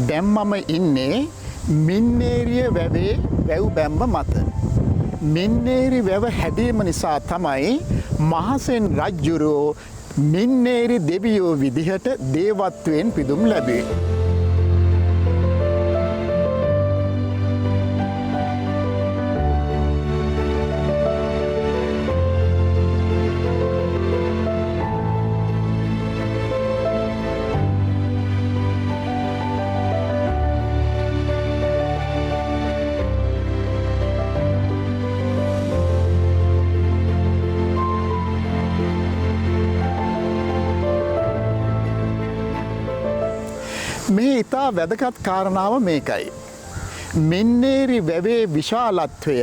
දැන් මම ඉන්නේ මින්නේරිය වැවේ වැව් බැම්ම මත. මින්නේරි වැව හැදීම නිසා තමයි මහසෙන් රජ්ජුරුවෝ මින්නේරි දෙවියෝ විදිහට දේවත්වයෙන් පිදුම් ලැබුවේ. මේ ඉතා වැදගත් කාරණාව මේකයි. මින්නේරි වැවේ විශාලත්වය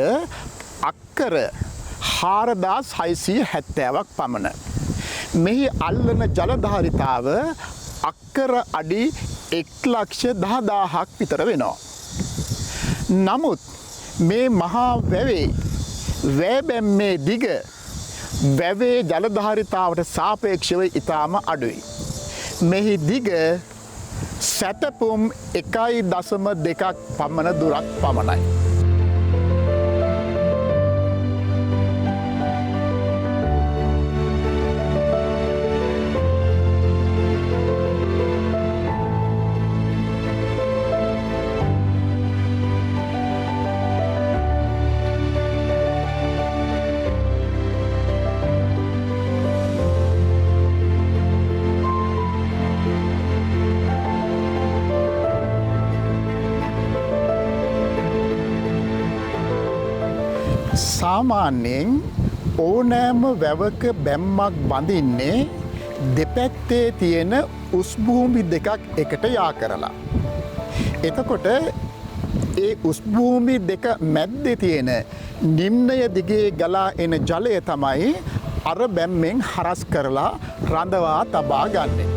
අක්කර 4670ක් පමණ. මෙහි අල්ලන ජලධාරිතාව අක්කර අඩි 1,10,000ක් විතර වෙනවා. නමුත් මේ මහා වැවේ වැබැම්මේ දිග වැවේ ජලධාරිතාවට සාපේක්ෂව ඉතාම අඩුයි. මෙහි දිග සැතපුම් 1.2ක් පමණ දුරක් පමණයි. සාමාන්‍යයෙන් ඕනෑම වැවක බැම්මක් බඳින්නේ දෙපැත්තේ තියෙන උස්භූමි දෙකක් එකට යා කරලා. එතකොට ඒ උස්භූමි දෙක මැද්දේ තියෙන නිම්නය දිගේ ගලා එන ජලය තමයි අර බැම්මෙන් හරස් කරලා රඳවා තබා ගන්නේ.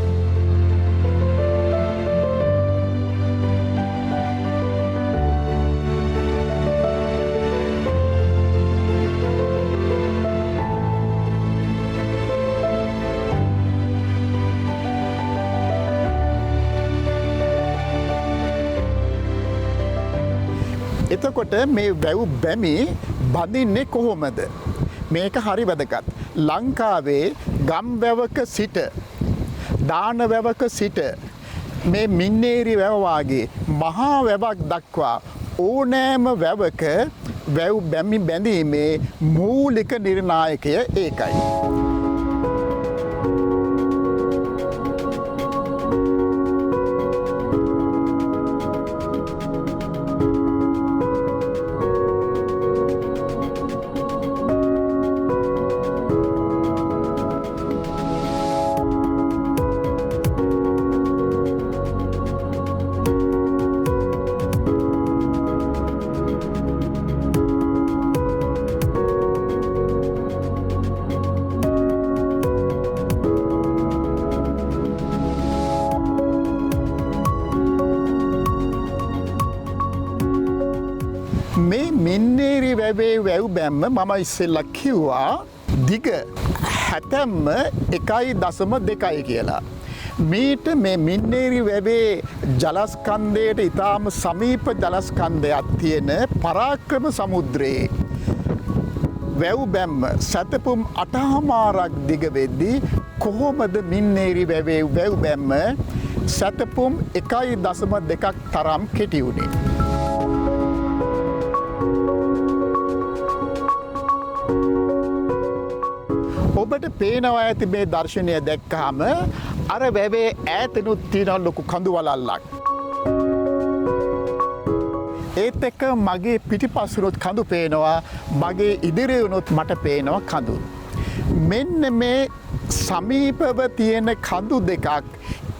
එතකොට මේ වැව් බැමි බඳින්නේ කොහොමද? මේක හරි වැදගත්. ලංකාවේ ගම් වැවක සිට දාන වැවක සිට මේ මින්නේරි වැව වාගේ මහා වැවක් දක්වා ඕනෑම වැවක වැව් බැමි බැඳීමේ මූලික නිර්ණායකය ඒකයි. මේ මින්නේරි වැවේ වැව් බැම්ම මම ඉස්සෙල්ලා කිව්වා දිග හැතැම්ම 1.2 කියලා. මීට මේ මින්නේරි වැවේ ජලස්කන්ධයට ඉතාම සමීප ජලස්කන්ධයක් තියෙන පරාක්‍රම සමුද්‍රයේ වැව් බැම්ම සැතපුම් 8මාරක් දිග වෙද්දී කොහොමද මින්නේරි වැවේ වැව් බැම්ම සැතපුම් 1.2ක් තරම් කෙටි වුණේ? ඔබට පේනවා ඇති මේ දර්ශනය දැක්කහම අර වැවේ ඈතනුත් තියෙන ලොකු කඳු වලල්ලක්. ඒත් එක්ක මගේ පිටිපස්සුනොත් කඳු පේනවා, මගේ ඉදිරියුනොත් මට පේනවා කඳු. මෙන්න මේ සමීපව තියෙන කඳු දෙකක්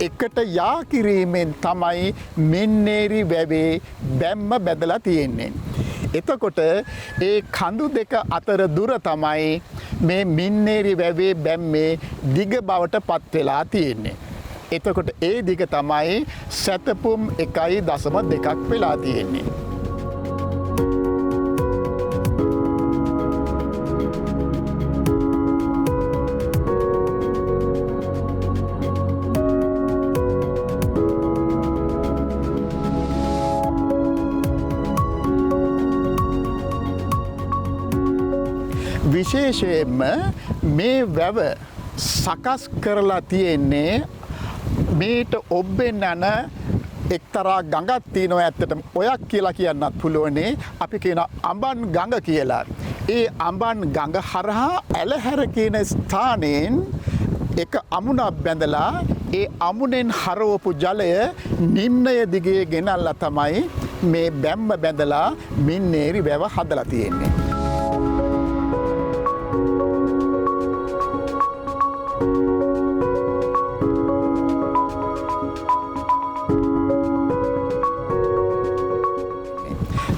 එකට යා කිරීමෙන් තමයි මින්නේරි වැවේ බැම්ම බැදලා තියෙන්නේ. එතකොට ඒ කඳු දෙක අතර දුර තමයි මේ මින්නේරි වැවේ බැම්මේ දිග බවට පත් වෙලා තියෙන්නේ. එතකොට ඒ දිග තමයි සැතපුම් 1.2ක් වෙලා තියෙන්නේ. විශේෂයෙන්ම මේ වැව සකස් කරලා තියෙන්නේ මේට ඔබ්බෙන් යන එක්තරා ගඟක් තියෙනවා. ඇත්තටම ඔයක් කියලා කියන්නත් පුළුවනේ. අපි කියන අඹන් ගඟ කියලා. ඒ අඹන් ගඟ හරහා ඇලහැර කියන ස්ථානයෙන් එක අමුණක් බැඳලා ඒ අමුණෙන් හරවපු ජලය නිම්නය දිගේ ගෙනල්ලා තමයි මේ බැම්ම බැඳලා මින්නේරි වැව හදලා තියෙන්නේ.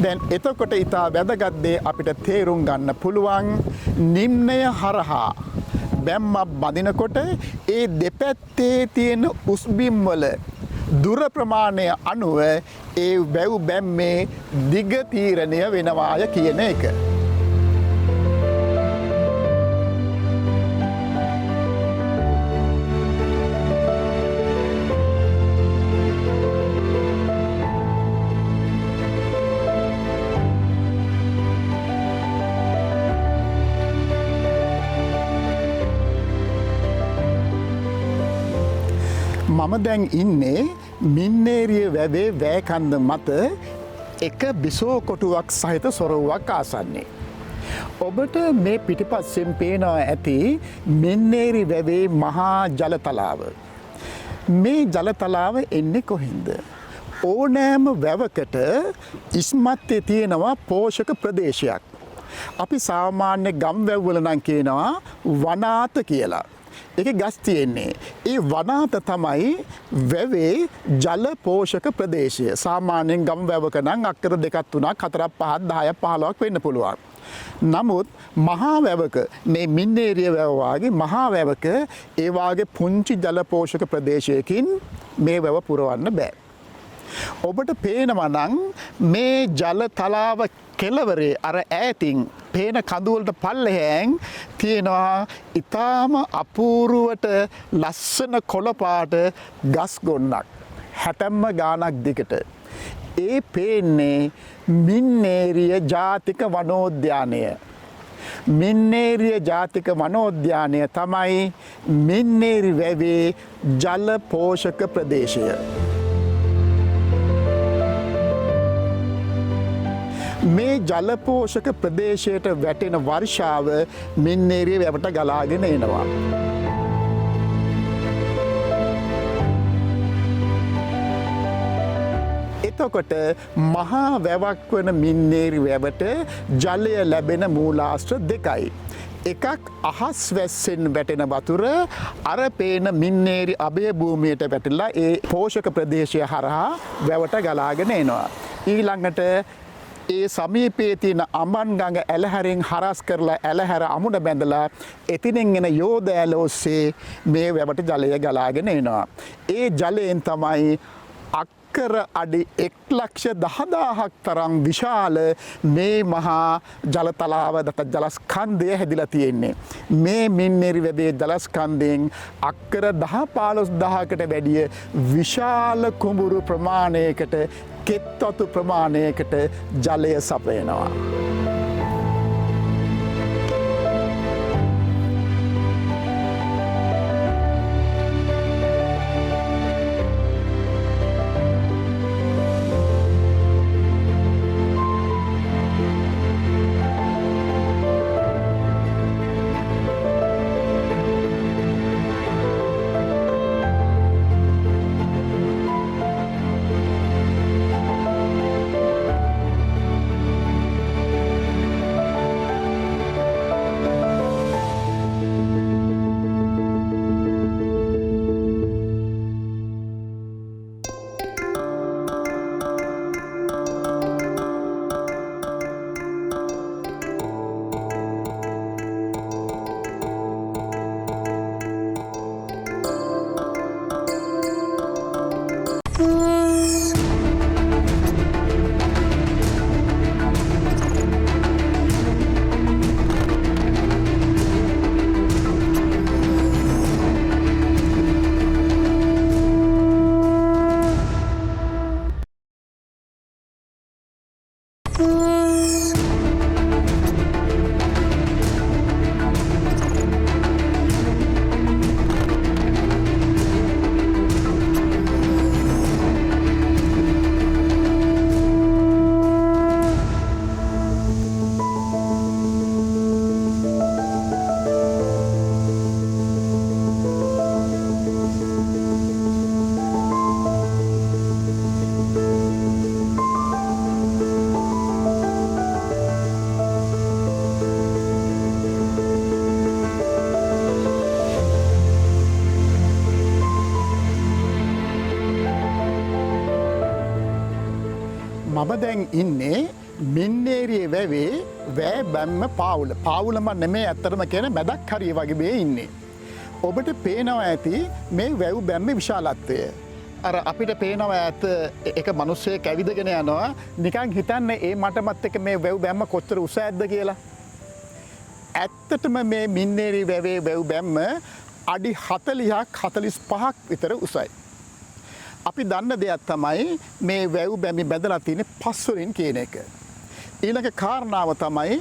දැන් එතකොට ඉතා වැදගත් දේ අපිට තේරුම් ගන්න පුළුවන් නිම්නය හරහා බැම්මක් බදිනකොට ඒ දෙපැත්තේ තියෙන උස්බිම් වල දුර ප්‍රමාණය අනුව ඒ වැව් බැම්මේ දිග තීරණය වෙනවාය කියන එක. මම දැන් ඉන්නේ මින්නේරිය වැවේ වෑකන්ද මත එක බිසෝ කොටුවක් සහිත සොරව්වක් ආසන්නේ. ඔබට මේ පිටිපස්සෙන් පේනවා ඇති මින්නේරි වැවේ මහා ජලතලාව. මේ ජලතලාව එන්නේ කොහින්ද? ඕනෑම වැවකට ඉස්මත්තේ තියෙනවා පෝෂක ප්‍රදේශයක්. අපි සාමාන්‍ය ගම් වැව්වල නම් කියනවා වනාත කියලා. ඒක ගස් තියෙන්නේ. ඒ වනාත තමයි වැවේ ජල පෝෂක ප්‍රදේශය. සාමාන්‍යයෙන් ගම් වැවක නම් අක්කර 2, 3, 4, 5, 10, 15ක් වෙන්න පුළුවන්. නමුත් මහා වැවක මේ මින්නේරිය වැව වගේ මහා වැවක ඒ වාගේ පුංචි ජල පෝෂක ප්‍රදේශයකින් මේ වැව පුරවන්න බෑ. ඔබට පේනවා නම් මේ ජල තලාව කෙළවරේ අර ඈතින් පේන කඳුවලට පල්ලෙහැන් තියෙනවා ඊටාම අපූර්වට ලස්සන කොළපාට ගස් ගොන්නක් 60ම ගානක් දිගට. ඒ පේන්නේ මින්නේරිය ජාතික වනෝද්‍යානය. මින්නේරිය ජාතික වනෝද්‍යානය තමයි මින්නේරි වැවේ ජල පෝෂක ප්‍රදේශය. මේ ජලපෝෂක ප්‍රදේශයට වැටෙන වර්ෂාව මින්නේරිය වැවට ගලාගෙන එනවා. එතකොට මහා වැවක් වන මින්නේරි වැවට ජලය ලැබෙන මූලාශ්‍ර දෙකයි. එකක් අහස් වැස්සෙන් වැටෙන වතුර අර පේන මින්නේරි අභය භූමියට වැටිලා ඒ පෝෂක ප්‍රදේශය හරහා වැවට ගලාගෙන එනවා. ඊළඟට ඒ සමීපයේ තියෙන අඹන් ගඟ ඇලහැරෙන් හරස් කරලා ඇලහැර අමුණ බැඳලා එතිනෙන් එන යෝධ ඇල ඔස්සේ මේ වැවට ජලය ගලාගෙන එනවා. ඒ ජලයෙන් තමයි අක්කර අඩි 1,10,000ක් තරම් විශාල මේ මහා ජලතලාව දත ජලස්කන්ධය හැදිලා තියෙන්නේ. මේ මින්නේරි වැවේ ජලස්කන්ධයෙන් අක්කර 10-15,000කට වැඩිය විශාල කුඹුරු ප්‍රමාණයකට කෙත්වතු ප්‍රමාණයකට ජලය සපයනවා. මම දැන් ඉන්නේ මින්නේරිය වැවේ වැෑ බැම්ම පාවුලම නෙමේ ඇත්තරම කියන මැදක් හරිය වගේ මේ ඉන්නේ. ඔබට පේනවා ඇති මේ වැව් බැම්ම විශාලත්වය. අර අපිට පේනවා ඇත එක මනුස්සය කැවිදගෙන යනවා නිකං හිතන්න ඒ මටමත් එක මේ වැව් බැම්ම කොච්චර උස ඇද්ද කියලා. ඇත්තටම මේ මින්නේරී වැවේ වැව් බැම්ම අඩි 40-45ක් විතර උසයි. අපි දන්න දෙයක් තමයි මේ වැව් බැමි බැදලා තියෙන පස්වලින් කියන එක. ඊළඟ කාරණාව තමයි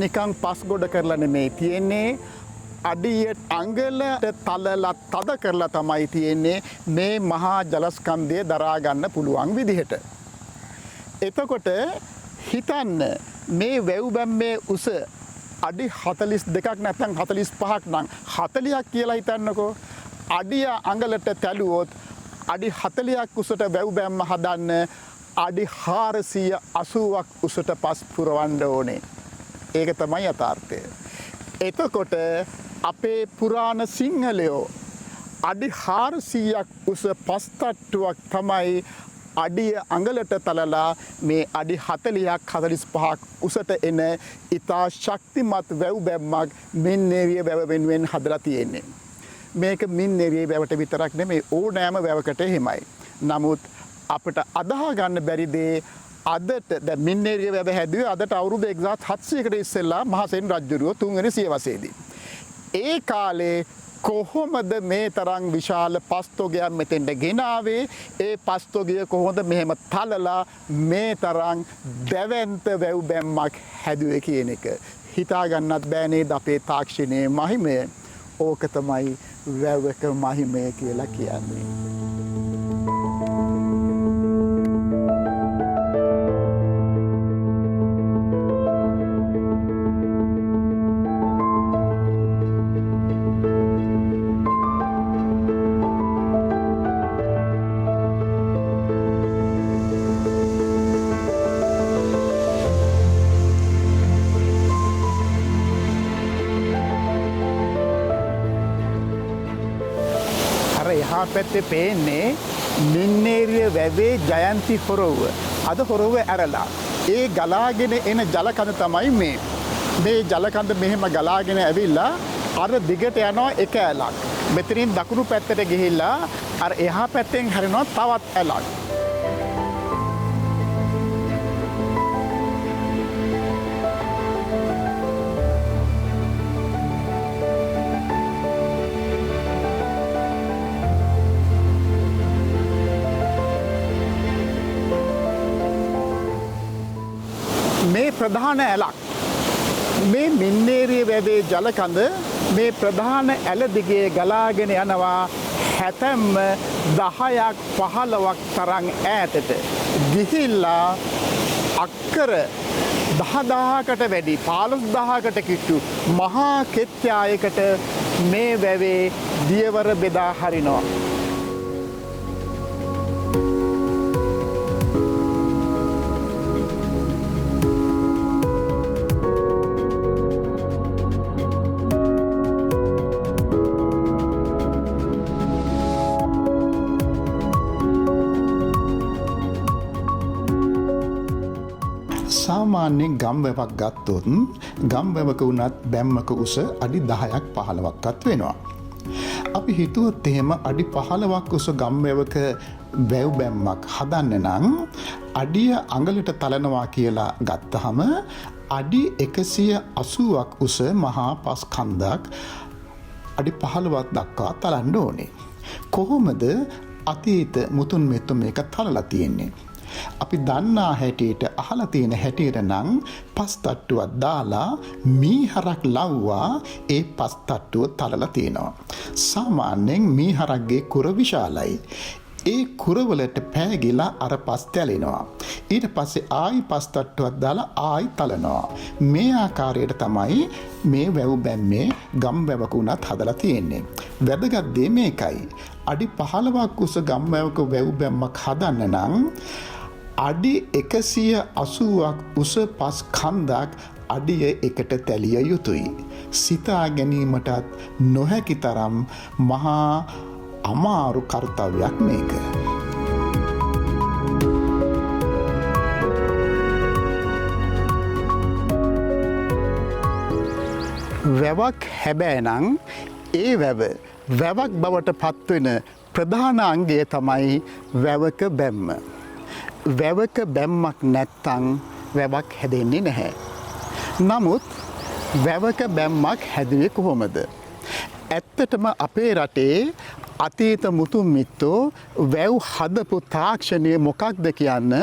නිකන් පස් ගොඩ කරලා නෙමේ තියෙන්නේ අඩිය අඟලට තලලා තද කරලා තමයි තියෙන්නේ මේ මහා ජලස්කන්ධය දරා ගන්න පුළුවන් විදිහට. එතකොට හිතන්න මේ වැව් බැම්මේ උස අඩි 42ක් නැත්නම් 45ක් නම් 40ක් කියලා හිතන්නකෝ. අඩිය අඟලට තැළුවොත් අඩි 40ක් උසට වැව් බැම්ම හදන්න අඩි 480ක් උසට පස් පුරවන්න ඕනේ. ඒක තමයි යථාර්ථය. එතකොට අපේ පුරාණ සිංහලයෝ අඩි 400ක් උස පස් තට්ටුවක් තමයි අඩිය අඟලට තලලා මේ අඩි 40ක් 45ක් උසට එන ඉතා ශක්තිමත් වැව් බැම්මක් මින්නේරිය වැව වෙනුවෙන් හදලා තියෙන්නේ. මේක මින්නේරිය වැවට විතරක් නෙමෙයි ඕනෑම වැවකට එහෙමයි. නමුත් අපිට අදහා ගන්න බැරි දේ අදට දැන් මින්නේරිය වැව හැදුවේ අදට අවුරුදු 1700කට ඉස්සෙල්ලා මහසෙන් රජුරුව තුන්වෙනි සියවසේදී. ඒ කාලේ කොහොමද මේ තරම් විශාල පස්තොගයක් මෙතෙන්ට ගෙනාවේ? ඒ පස්තොගය කොහොමද මෙහෙම තලලා මේ තරම් දැවැන්ත වැව් බැම්මක් හැදුවේ කියන එක හිතා ගන්නත් බෑ නේද අපේ තාක්ෂණයේ මහිමය. ඕක තමයි වැවක මහිමය කියලා කියන්නේ. එහා පැත්තේ පේන්නේ මින්නේරිය වැවේ ජයන්ති හොරොව. අද හොරොව ඇරලා ඒ ගලාගෙන එන ජලකඳ තමයි මේ. මේ ජලකඳ මෙහෙම ගලාගෙන ඇවිල්ලා අර දිගට යනවා එක ඇලක්. මෙතනින් දකුණු පැත්තට ගිහිල්ලා අර එහා පැත්තෙන් හැරෙනවා තවත් ඇලක්. මේ ප්‍රධාන ඇලක් මේ මින්නේරිය වැවේ ජලකඳ මේ ප්‍රධාන ඇල දිගේ ගලාගෙන යනවා හැතැම්ම 10ක් 15ක් තරම් ඈතට ගිහිල්ලා අක්කර 10000කට වැඩි 15000කට කිට්ටු මහා කෙත්යායකට මේ වැවේ දියවර බෙදා හරිනවා. සාමාන්‍යයෙන් ගම්වැවක් ගත්තොත් ගම්වැවක වුණත් බැම්මක උස අඩි 10ක් 15ක්වත් වෙනවා. අපි හිතුවොත් එහෙම අඩි 15ක් උස ගම්වැවක වැව් බැම්මක් හදන්න නම් අඩිය අඟලට තලනවා කියලා ගත්තහම අඩි 180ක් උස මහා පස් කන්දක් අඩි 15ක් දක්වා තලන්න ඕනේ. කොහොමද අතීත මුතුන් මෙතුන් මේක තලලා තියෙන්නේ? අපි දන්නා හැටියට අහලා තියෙන හැටියට නම් පස් තට්ටුවක් දාලා මීහරක් ලව්වා ඒ පස් තට්ටුව තලලා තියෙනවා. සාමාන්‍යයෙන් මීහරක්ගේ කුර විශාලයි. ඒ කුරවලට පෑගිලා අර පස් තැලෙනවා. ඊට පස්සේ ආයි පස් තට්ටුවක් දාලා ආයි තලනවා. මේ ආකාරයට තමයි මේ වැව් බැම්මේ ගම් වැවක උනත් හදලා තියෙන්නේ. වැදගත් දේ මේකයි. අඩි 15ක් උස ගම් වැවක වැව් බැම්මක් හදන්න නම් අඩි 180ක් උස පස් කන්දක් අඩිය එකට තැලිය යුතුයි. සිතා ගැනීමටත් නොහැකි තරම් මහා අමාරු කර්තව්‍යයක් මේක. වැවක් හැබෑනම් ඒ වැවක් බවට පත්වෙන ප්‍රධාන අංගය තමයි වැවක බැම්ම. වැවක බැම්මක් නැත්තං වැවක් හැදෙන්නේ නැහැ. නමුත් වැවක බැම්මක් හැදුවේ කොහොමද? ඇත්තටම අපේ රටේ අතීත මුතුන් මිත්තෝ වැව් හදපු තාක්ෂණය මොකක්ද කියන්න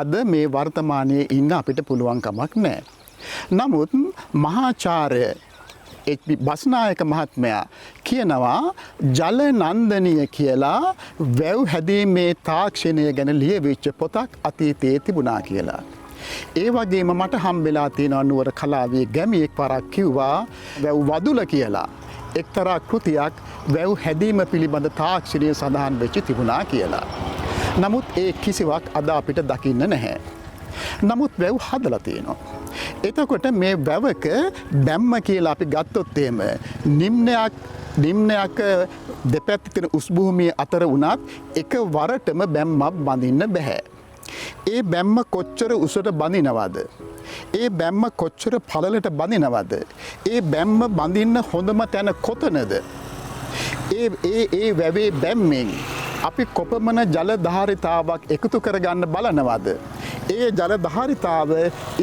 අද මේ වර්තමානයේ ඉන්න අපිට පුළුවන් කමක් නැහැ. නමුත් මහාචාර්ය බස්නායක මහත්මයා කියනවා ජල නන්දනීය කියලා වැව් හැදීමේ තාක්ෂණය ගැන ලියවිච්ච පොතක් අතීතයේ තිබුණා කියලා. ඒ වගේම මට හම්බෙලා තියෙනවා නුවර කලාවේ ගැමියෙක් වරක් කිව්වා වැව් වදුල කියලා. එක්තරා කෘතියක් වැව් හැදීම පිළිබඳ තාක්ෂණය සඳහන් වෙච්ච තිබුණා කියලා. නමුත් ඒ කිසිවක් අද අපිට දකින්න නැහැ. නමුත් වැව් හදලා තියෙනවා. එතකොට මේ වැවක බැම්ම කියලා අපි ගත්තොත් එහෙම නිම්නයක් දෙපැත්තේ තියෙන උස් භූමිය අතර වුණත් එක වරටම බැම්මක් බඳින්න බෑ. ඒ බැම්ම කොච්චර උසට බඳිනවද? ඒ බැම්ම කොච්චර පළලට බඳිනවද? ඒ බැම්ම බඳින්න හොඳම තැන කොතනද? ඒ වැවේ බැම්මෙන් අපි කොපමණ ජල ධාරිතාවක් එකතු කරගන්න බලනවද? ඒ ජල ධාරිතාව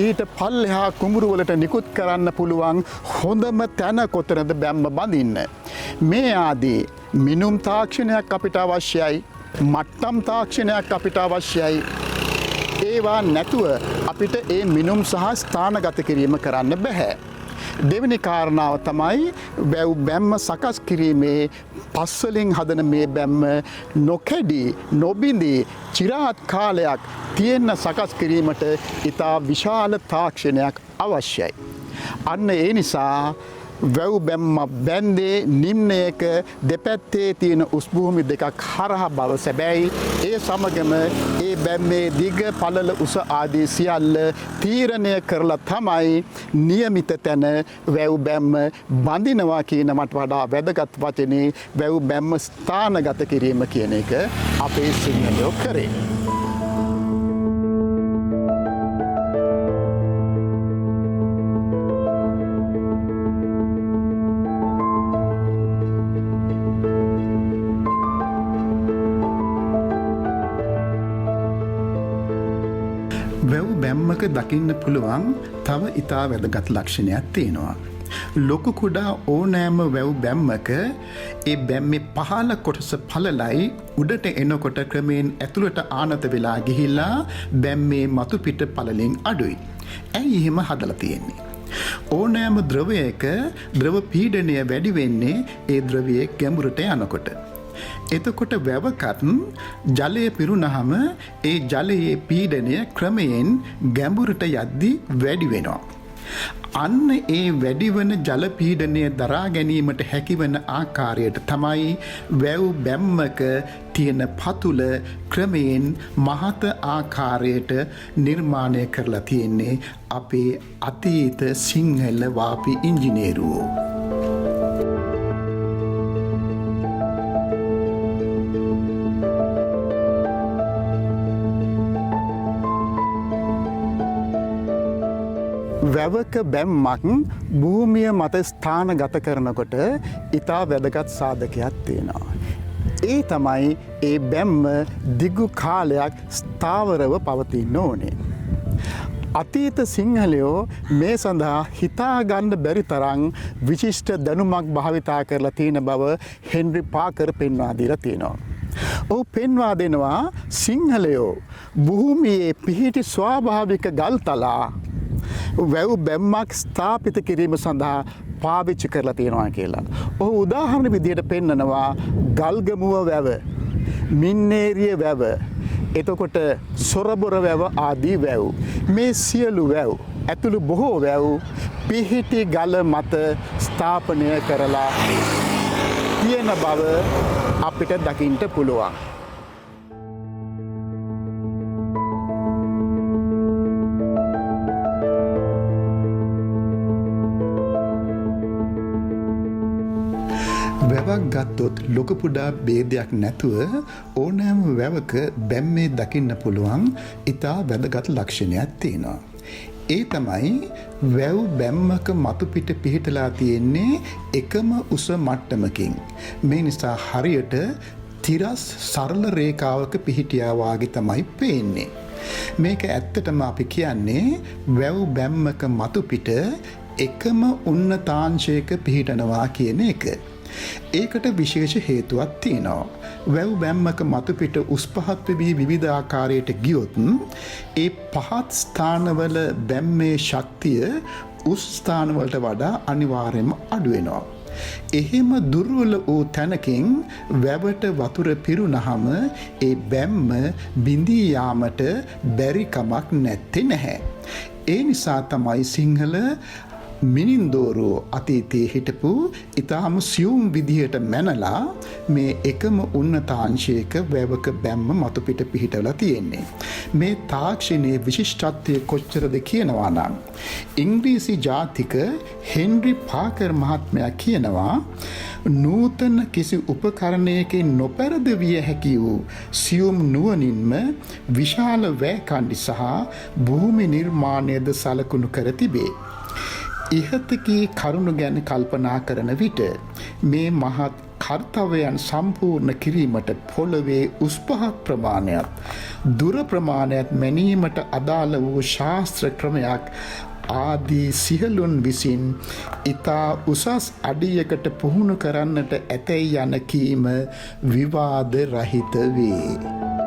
ඊට පල්ලෙහා කුඹුරු වලට නිකුත් කරන්න පුළුවන් හොඳම තැන කොතනද බැම්ම බඳින්න? මේ ආදී මිනුම් තාක්ෂණයක් අපිට අවශ්‍යයි. මට්ටම් තාක්ෂණයක් අපිට අවශ්‍යයි. ඒවා නැතුව අපිට ඒ මිනුම් සහ ස්ථානගත කිරීම කරන්න බැහැ. දෙවෙනි කාරණාව තමයි වැව් බැම්ම සකස් කිරීමේ පස්වලින් හදන මේ බැම්ම නොකැඩී නොබිඳී චිරාත් කාලයක් තියෙන්න සකස් කිරීමට ඉතා විශාල තාක්ෂණයක් අවශ්‍යයි. අන්න ඒ නිසා වැව් බැම්ම බැන්දේ නිම්නයක දෙපැත්තේ තියෙන උස් භූමි දෙකක් හරහා බව සැබෑයි. ඒ සමගම ඒ බැම්මේ දිග පළල උස ආදී සියල්ල තීරණය කරලා තමයි નિયમિત තැන වැව් බැම්ම බඳිනවා කියන මට වඩා වැදගත් වචනේ වැව් බැම්ම ස්ථානගත කිරීම කියන එක අපේ සිංහලයෝ කරේ. වැව් බැම්මක දකින්න පුළුවන් තව ඉතා වැදගත් ලක්ෂණයක් තියෙනවා. ලොකු කුඩා ඕනෑම වැව් බැම්මක ඒ බැම්මේ පහළ කොටස පළලයි උඩට එනකොට ක්‍රමයෙන් ඇතුළට ආනත වෙලා ගිහිල්ලා බැම්මේ මතු පිට පළලින් අඩුයි. ඇයි එහෙම හදලා තියෙන්නේ? ඕනෑම ද්‍රවයක ද්‍රව පීඩනය වැඩි වෙන්නේ ඒ ද්‍රවයේ ගැඹුරට යනකොට. එතකොට වැවකත් ජලය පිරුණහම ඒ ජලයේ පීඩනය ක්‍රමයෙන් ගැඹුරට යද්දී වැඩි වෙනවා. අන්න ඒ වැඩිවන ජල පීඩනය දරා ගැනීමට හැකිවන ආකාරයට තමයි වැව් බැම්මක තියෙන පතුල ක්‍රමයෙන් මහත ආකාරයට නිර්මාණය කරලා තියෙන්නේ අපේ අතීත සිංහල වාපි ඉංජිනේරුවෝ. වැවක බැම්මක් භූමිය මත ස්ථානගත කරනකොට ඉතා වැදගත් සාධකයක් තියෙනවා. ඒ තමයි ඒ බැම්ම දිගු කාලයක් ස්ථාවරව පවතින්න ඕනේ. අතීත සිංහලයෝ මේ සඳහා හිතාගන්න බැරි තරම් විශිෂ්ට දැනුමක් භාවිතා කරලා තියෙන බව හෙන්රි පාකර් පෙන්වා දීලා තියෙනවා. ඔහු පෙන්වා දෙනවා සිංහලයෝ භූමියේ පිහිටි ස්වාභාවික ගල්තලා වැව් බැම්මක් ස්ථාපිත කිරීම සඳහා පාවිච්චි කරලා තියෙනවා කියලා. ඔහු උදාහරණ විදිහට පෙන්නනවා ගල්ගමුව වැව, මින්නේරිය වැව, එතකොට සොරබොර වැව ආදී වැව්. මේ සියලු වැව් ඇතුළු බොහෝ වැව් පිහිටි ගල මත ස්ථාපනය කරලා තියෙන බව අපිට දකින්න පුළුවන්. වැවක් ගත්තොත් ලොකු පුඩා ભેදයක් නැතුව ඕනෑම වැවක බැම්මේ දකින්න පුළුවන් ඉතා වැදගත් ලක්ෂණයක් තියෙනවා. ඒ තමයි වැව් බැම්මක මතුපිට පිහිටලා තියෙන්නේ එකම උස මට්ටමකින්. මේ නිසා හරියට තිරස් සරල රේඛාවක පිහිටියා වාගේ තමයි පේන්නේ. මේක ඇත්තටම අපි කියන්නේ වැව් බැම්මක මතුපිට එකම උන්නතාංශයක පිහිටනවා කියන එක. ඒකට විශේෂ හේතුවක් තියෙනවා. වැව් බැම්මක මතුපිට උස් පහත් වෙවි විවිධ ආකාරයට ගියොත් ඒ පහත් ස්ථානවල බැම්මේ ශක්තිය උස් ස්ථානවලට වඩා අනිවාර්යයෙන්ම අඩු වෙනවා. එහෙම දුර්වල වූ තැනකින් වැවට වතුර පිරුණහම ඒ බැම්ම බිඳී යාමට බැරි කමක් නැත්තේ නැහැ. ඒ නිසා තමයි සිංහල මිනින්දෝරුව අතීතයේ හිටපු ඉතාම සියුම් විදිහට මැනලා මේ එකම උන්නතාංශයක වැවක බැම්ම මතුපිට පිහිටලා තියෙන්නේ. මේ තාක්ෂණයේ විශිෂ්ටත්වය කොච්චරද කියනවා නම් ඉංග්‍රීසි ජාතික හෙන්රි පාකර් මහත්මයා කියනවා නූතන කිසි උපකරණයකින් නොපැරදවිය හැකි වූ සියුම් නුවණින්ම විශාල වැකණ්ඩි සහ භූමි නිර්මාණයද සලකුණු කර තිබේ. ඉහතකී කරුණු ගැන කල්පනා කරන විට මේ මහත් කර්තව්‍යයන් සම්පූර්ණ කිරීමට පොළවේ උස් පහත් ප්‍රමාණයක් දුර ප්‍රමාණයක් මැනීමට අදාළ වූ ශාස්ත්‍ර ක්‍රමයක් ආදී සිහලුන් විසින් ඉතා උසස් අඩියකට පුහුණු කරන්නට ඇතැයි යන කීම විවාද රහිත වේ.